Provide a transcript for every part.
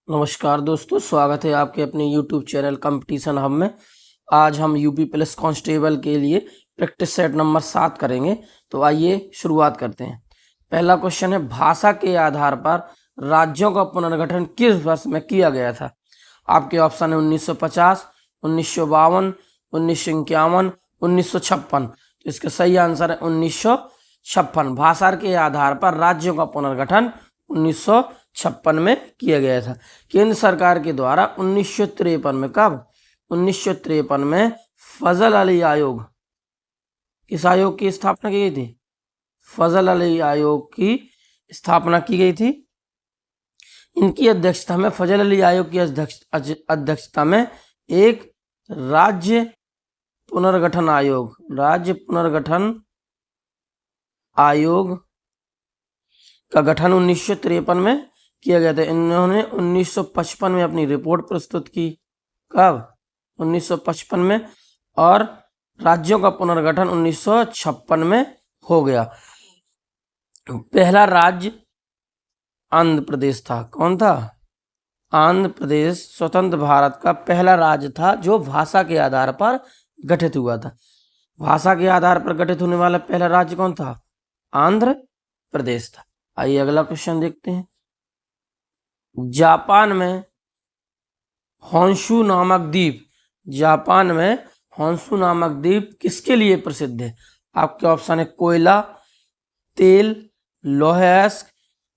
नमस्कार दोस्तों, स्वागत है आपके अपने YouTube चैनल कंपटीशन हब में। आज हम यूपी पुलिस कांस्टेबल के लिए प्रैक्टिस सेट नंबर 7 करेंगे। तो आइए शुरुआत करते हैं। पहला क्वेश्चन है, भाषा के आधार पर राज्यों का पुनर्गठन किस वर्ष में किया गया था? आपके ऑप्शन है 1950, 1952, 1951, 1956। तो इसका सही आंसर है 1956। भाषा के आधार पर राज्यों का पुनर्गठन 1956 में किया गया था। केंद्र सरकार के द्वारा 1953 में, कब? 1953 में फजल अली आयोग, किस आयोग की स्थापना की गई थी? फजल अली आयोग की स्थापना की गई थी। इनकी अध्यक्षता में, फजल अली आयोग की अध्यक्षता में एक राज्य पुनर्गठन आयोग का गठन 1953 में किया गया था। इन्होंने 1955 में अपनी रिपोर्ट प्रस्तुत की। कब? 1955 में। और राज्यों का पुनर्गठन 1956 में हो गया। पहला राज्य आंध्र प्रदेश था। कौन था? आंध्र प्रदेश स्वतंत्र भारत का पहला राज्य था जो भाषा के आधार पर गठित हुआ था। भाषा के आधार पर गठित होने वाला पहला राज्य कौन था? आंध्र प्रदेश था। आइए अगला क्वेश्चन देखते हैं। जापान में होंशु नामक द्वीप किसके लिए प्रसिद्ध है? आपके ऑप्शन है कोयला, तेल, लौह अयस्क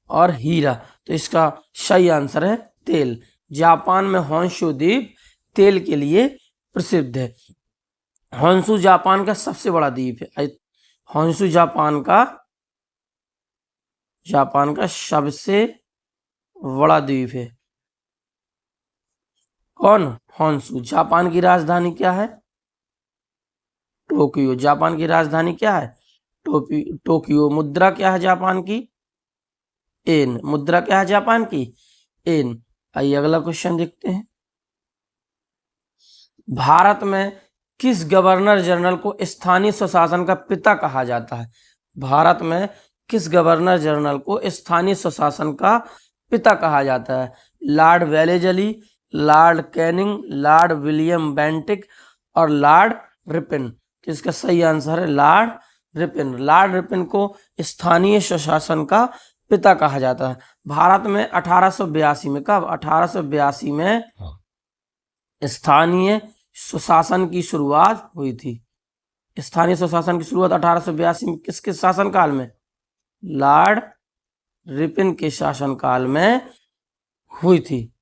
और हीरा। तो इसका सही आंसर है तेल। जापान में होंशु द्वीप तेल के लिए प्रसिद्ध है। होंशु जापान का सबसे बड़ा द्वीप है। होंशु जापान का सबसे बड़ा द्वीप है। कौन? होंशु। जापान की राजधानी क्या है? टोक्यो। जापान की राजधानी क्या है? टोक्यो। मुद्रा क्या है जापान की? एन। मुद्रा क्या है जापान की? एन। आइए अगला क्वेश्चन देखते हैं। भारत में किस गवर्नर जनरल को स्थानीय स्वशासन का पिता कहा जाता है? भारत में किस गवर्नर जनरल को स्थानीय स्वशासन का पिता कहा जाता है? Lord Wellesley, Lord Canning, Lord William Bentinck और लॉर्ड रिपन। तो इसका सही आंसर है लॉर्ड रिपन। लॉर्ड रिपन को स्थानीय स्वशासन का पिता कहा जाता है। भारत में 1882 में, कब? 1882 में स्थानीय स्वशासन की शुरुआत हुई थी। स्थानीय स्वशासन की शुरुआत 1882 में किसके शासन काल में? लॉर्ड रिपन के शासन काल में हुई थी,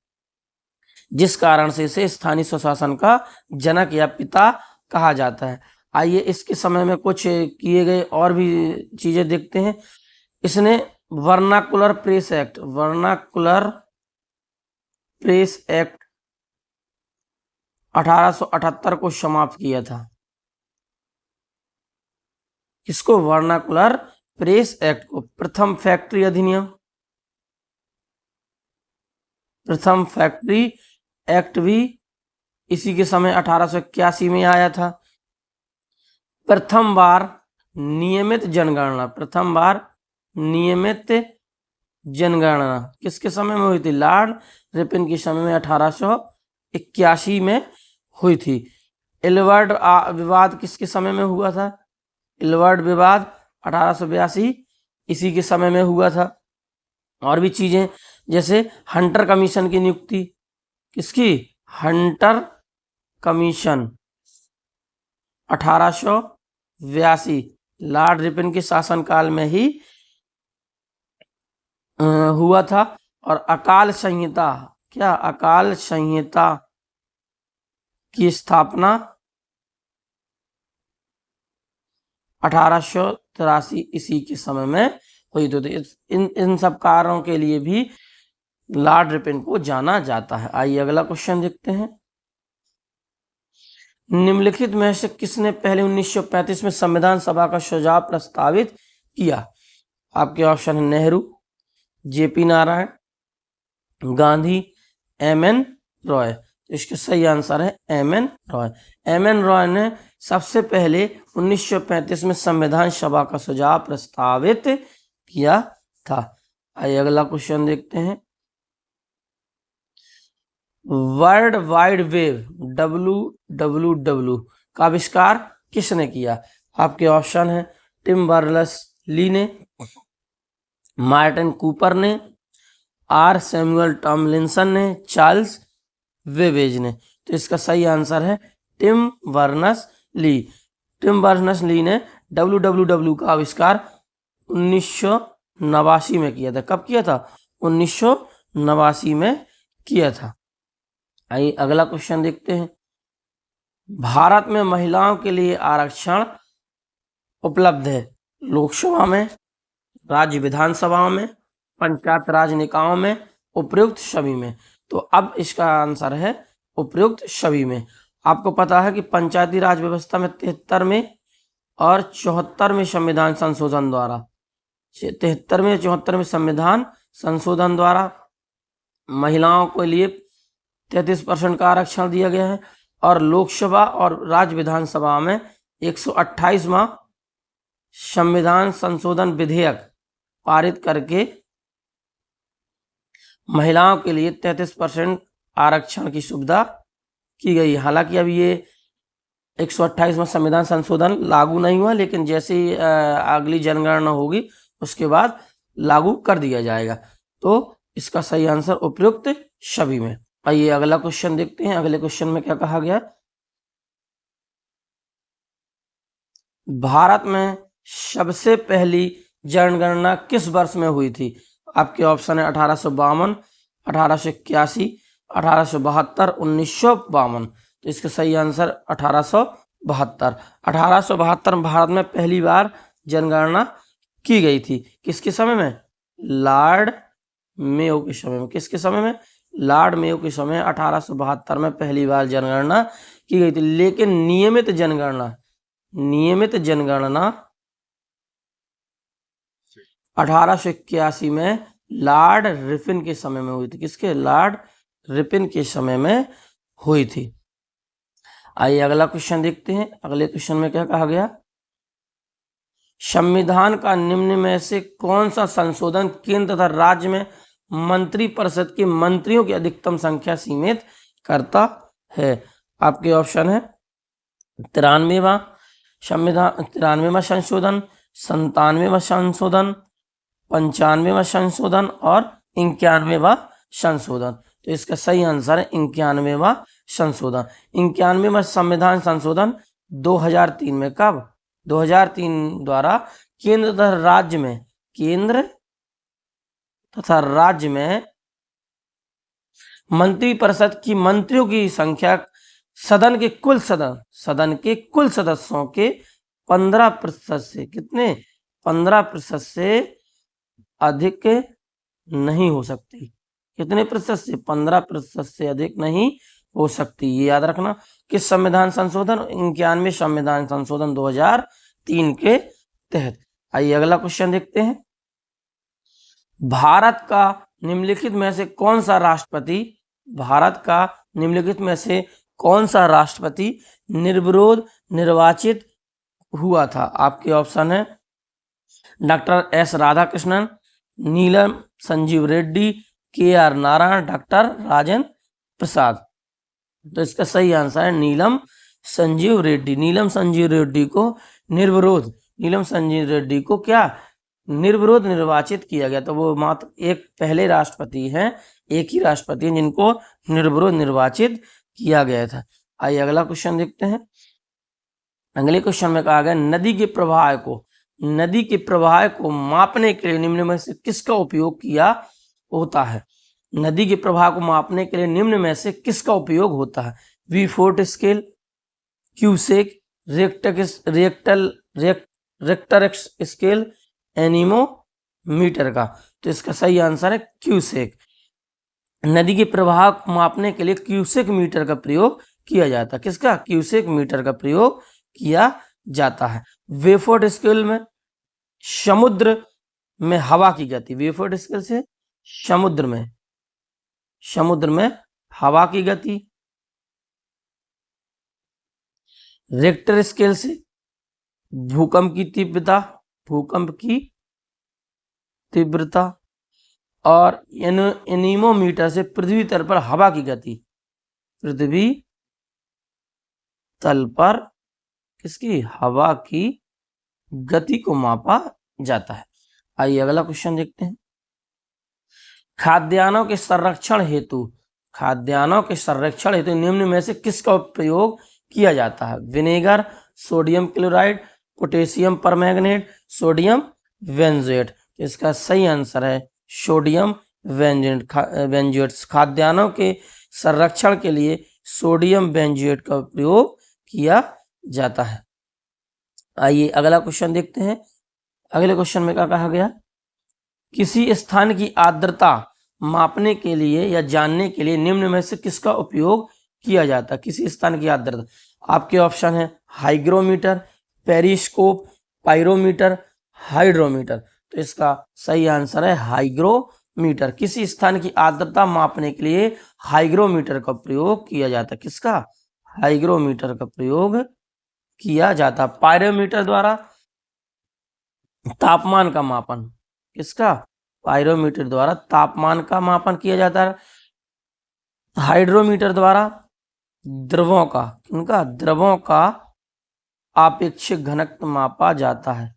जिस कारण से इसे स्थानीय स्वशासन का जनक या पिता कहा जाता है। आइए इसके समय में कुछ किए गए और भी चीजें देखते हैं। इसने वर्नाकुलर प्रेस एक्ट 1878 को समाप्त किया था। किसको? वर्नाकुलर प्रेस एक्ट को। प्रथम फैक्ट्री एक्ट भी इसी के समय 1881 में आया था। प्रथम बार नियमित जनगणना किसके समय में हुई थी? लॉर्ड रिपन के समय में 1881 में हुई थी। इलवर्ड विवाद किसके समय में हुआ था? इलवर्ड विवाद 1882 इसी के समय में हुआ था। और भी चीजें जैसे हंटर कमीशन की नियुक्ति, किसकी? हंटर कमीशन 1882 लॉर्ड रिपन के शासनकाल में ही हुआ था। और अकाल संहिता की स्थापना 1883 इसी के समय में हुई। तो इन सब कारणों के लिए भी लॉर्ड रिपन को जाना जाता है। आइए अगला क्वेश्चन देखते हैं। निम्नलिखित में से किसने पहले 1935 में संविधान सभा का सुझाव प्रस्तावित किया? आपके ऑप्शन है नेहरू, जेपी नारायण, गांधी, एमएन रॉय। तो इसका सही आंसर है एमएन रॉय। एमएन रॉय ने सबसे पहले 1935 में संविधान सभा का सुझाव प्रस्तावित किया था। आइए अगला क्वेश्चन देखते हैं। वर्ल्ड वाइड वेव WWW का आविष्कार किसने किया? आपके ऑप्शन है टिम बर्नर्स ली ने, मार्टिन कूपर ने, आर सैमुअल टॉमलिंसन ने, चार्ल्स वेवेज ने। तो इसका सही आंसर है Tim Berners Lee. Tim Berners Lee ने WWW का आविष्कार 1989 में किया था। कब किया था? 1989 में किया था। आइए अगला क्वेश्चन देखते हैं। भारत में महिलाओं के लिए आरक्षण उपलब्ध है लोकसभा में, राज्य विधानसभाओं में, पंचायत राज निकायों में, उपयुक्त सभी में। तो अब इसका आंसर है उपयुक्त सभी में। आपको पता है कि पंचायती राज व्यवस्था में 73 में और 74 में संविधान संशोधन द्वारा 73 में 74 में संविधान संशोधन द्वारा महिलाओं के लिए 33% का आरक्षण दिया गया है, और लोकसभा और राज्य विधानसभा में 128वां संविधान संशोधन विधेयक पारित करके महिलाओं के लिए 33% आरक्षण की सुविधा की गई। हालांकि अब ये 128वां संविधान संशोधन लागू नहीं हुआ, लेकिन जैसे ही अगली जनगणना होगी उसके बाद लागू कर दिया जाएगा। तो इसका सही आंसर उपयुक्त सभी में। आइए अगला क्वेश्चन देखते हैं। अगले क्वेश्चन में क्या कहा गया? भारत में सबसे पहली जनगणना किस वर्ष में हुई थी? आपके ऑप्शन है 1852, 1881, 1872, 1952। तो इसका सही आंसर 1872। 1872 में भारत में पहली बार जनगणना की गई थी। किसके समय में? लॉर्ड मेयो के समय में। किसके समय में? लॉर्ड मेयो के समय 1872 में पहली बार जनगणना की गई थी। लेकिन नियमित जनगणना 1881 में लॉर्ड रिपन के समय में हुई थी। किसके? लॉर्ड रिपन के समय में हुई थी। आइए अगला क्वेश्चन देखते हैं। अगले क्वेश्चन में क्या कहा गया? संविधान का निम्न में से कौन सा संशोधन केंद्र तथा राज्य में मंत्रिपरिषद के मंत्रियों की अधिकतम संख्या सीमित करता है? आपके ऑप्शन है 93वां संविधान, 93वां संशोधन, 97वां संशोधन, 95वां संशोधन और 91वां संशोधन। तो इसका सही आंसर है 91वां संशोधन। 91वां संविधान संशोधन 2003 में। कब? 2003 द्वारा केंद्र तथा राज्य में मंत्रिपरिषद की मंत्रियों की संख्या सदन के कुल सदस्यों के 15% से कितने? 15% से अधिक नहीं हो सकती। कितने प्रतिशत से? 15% से अधिक नहीं हो सकती। ये याद रखना। किस संविधान संशोधन? 91 संविधान संशोधन 2003 के तहत। आइए अगला क्वेश्चन देखते हैं। भारत का निम्नलिखित में से कौन सा राष्ट्रपति निर्विरोध निर्वाचित हुआ था? आपके ऑप्शन है डॉक्टर एस राधाकृष्णन, नीलम संजीव रेड्डी, KR नारायण, डॉक्टर राजेंद्र प्रसाद। तो इसका सही आंसर है नीलम संजीव रेड्डी। नीलम संजीव रेड्डी को क्या निर्विरोध निर्वाचित किया गया? तो वो मात्र एक पहले राष्ट्रपति हैं, एक ही राष्ट्रपति हैं जिनको निर्विरोध निर्वाचित किया गया था। आइए अगला क्वेश्चन देखते हैं। अगले क्वेश्चन में कहा गया नदी के प्रवाह को मापने के लिए निम्न में से किसका उपयोग किया होता है? नदी के प्रवाह को मापने के लिए निम्न में से किसका उपयोग होता है? V4 scale, cusec, Richter scale, anemometer का। तो इसका सही आंसर है क्यूसेक। नदी के प्रवाह को मापने के लिए क्यूसेक मीटर का प्रयोग किया जाता है। किसका? क्यूसेक मीटर का प्रयोग किया जाता है। वेफोर्ड स्केल में समुद्र में हवा की गति, वेफोर्ड स्केल से समुद्र में हवा की गति, रेक्टर स्केल से भूकंप की तीव्रता और एनीमोमीटर से पृथ्वी तल पर हवा की गति। पृथ्वी तल पर किसकी, हवा की गति को मापा जाता है। आइए अगला क्वेश्चन देखते हैं। खाद्यान्नों के संरक्षण हेतु निम्न में से किसका प्रयोग किया जाता है? Vinegar, sodium chloride, potassium permanganate, sodium benzoate. इसका सही आंसर है सोडियम बेंजोएट। खाद्यान्नों के संरक्षण के लिए सोडियम बेंजोएट का प्रयोग किया जाता है। आइए अगला क्वेश्चन देखते हैं। अगले क्वेश्चन में क्या कहा गया? किसी स्थान की आर्द्रता मापने के लिए या जानने के लिए निम्न में से किसका उपयोग किया जाता है? किसी स्थान की आर्द्रता, आपके ऑप्शन है हाइग्रोमीटर, पेरिस्कोप, पाइरोमीटर, हाइड्रोमीटर। तो इसका सही आंसर है हाइग्रोमीटर। किसी स्थान की आर्द्रता मापने के लिए हाइग्रोमीटर का प्रयोग किया जाता है। किसका? हाइग्रोमीटर का प्रयोग किया जाता है। पाइरोमीटर द्वारा तापमान का मापन, किसका? पाइरोमीटर द्वारा तापमान का मापन किया जाता है। हाइड्रोमीटर द्वारा द्रवों का, किनका? द्रवों का आपेक्षिक घनत्व मापा जाता है।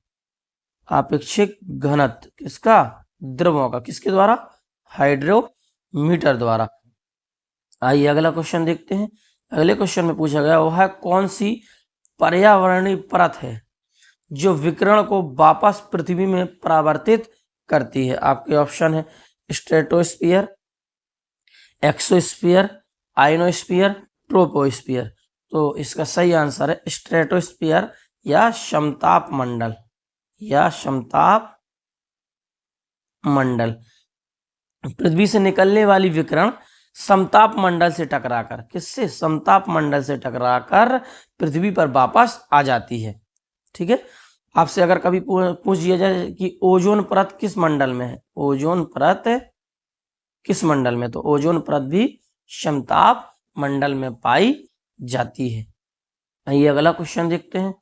आपेक्षिक घनत्व किसका? द्रवों का। किसके द्वारा? हाइड्रोमीटर द्वारा। आइए अगला क्वेश्चन देखते हैं। अगले क्वेश्चन में पूछा गया वह कौन सी पर्यावरणीय परत है जो विकिरण को वापस पृथ्वी में परावर्तित करती है? आपके ऑप्शन है स्ट्रेटोस्फीयर, एक्सोस्फीयर, आयनोस्फीयर, ट्रोपोस्फीयर। तो इसका सही आंसर है स्ट्रेटोस्फीयर या समताप मंडल, या समताप मंडल। पृथ्वी से निकलने वाली विकिरण समताप मंडल से टकराकर, किससे? समताप मंडल से टकराकर पृथ्वी पर वापस आ जाती है। ठीक है। आपसे अगर कभी पूछ दिया जाए कि ओजोन परत किस मंडल में है, ओजोन परत किस मंडल में, तो ओजोन परत भी समताप मंडल में पाई जाती है। आइए अगला क्वेश्चन देखते हैं।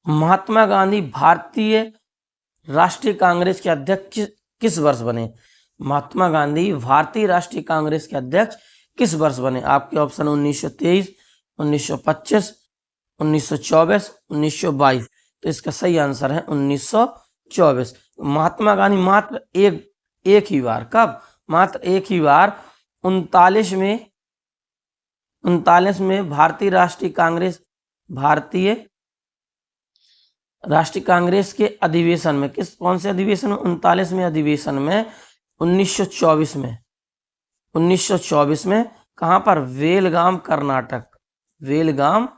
महात्मा गांधी भारतीय राष्ट्रीय कांग्रेस के अध्यक्ष किस वर्ष बने? महात्मा गांधी भारतीय राष्ट्रीय कांग्रेस के अध्यक्ष किस वर्ष बने? आपके ऑप्शन 1923, 1925, 1924, 1922। तो इसका सही आंसर है 1924। महात्मा गांधी मात्र एक ही बार, कब? मात्र एक ही बार 39 में भारतीय राष्ट्रीय कांग्रेस के अधिवेशन में, कौन से अधिवेशन में? 39वें अधिवेशन में 1924 में कहां पर? बेलगाम कर्नाटक। बेलगाम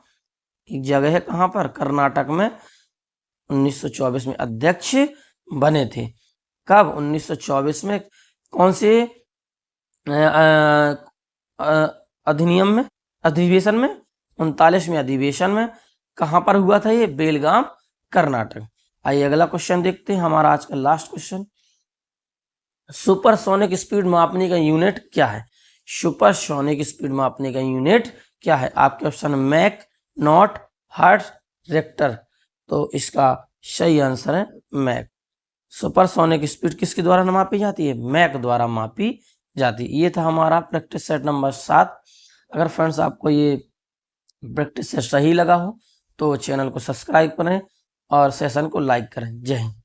एक जगह है, कहां पर? कर्नाटक में 1924 में अध्यक्ष बने थे। कब? 1924 में। कौन से अधिवेशन में? 39वें अधिवेशन में। कहां पर हुआ था ये? बेलगाम कर्नाटक। आइए अगला क्वेश्चन देखते हैं, हमारा आज का लास्ट क्वेश्चन। सुपरसोनिक स्पीड मापने का यूनिट क्या है? सुपरसोनिक स्पीड मापने का यूनिट क्या है? आपके option Mach, knot, hertz, Richter. तो इसका सही आंसर है मैक। सुपरसोनिक स्पीड किसके द्वारा मापी जाती है? मैक द्वारा मापी जाती है। ये था हमारा प्रैक्टिस सेट नंबर 7। अगर फ्रेंड्स आपको ये प्रैक्टिस सेट सही लगा हो तो चैनल को सब्सक्राइब करें और सेशन को लाइक करें। जय हिंद।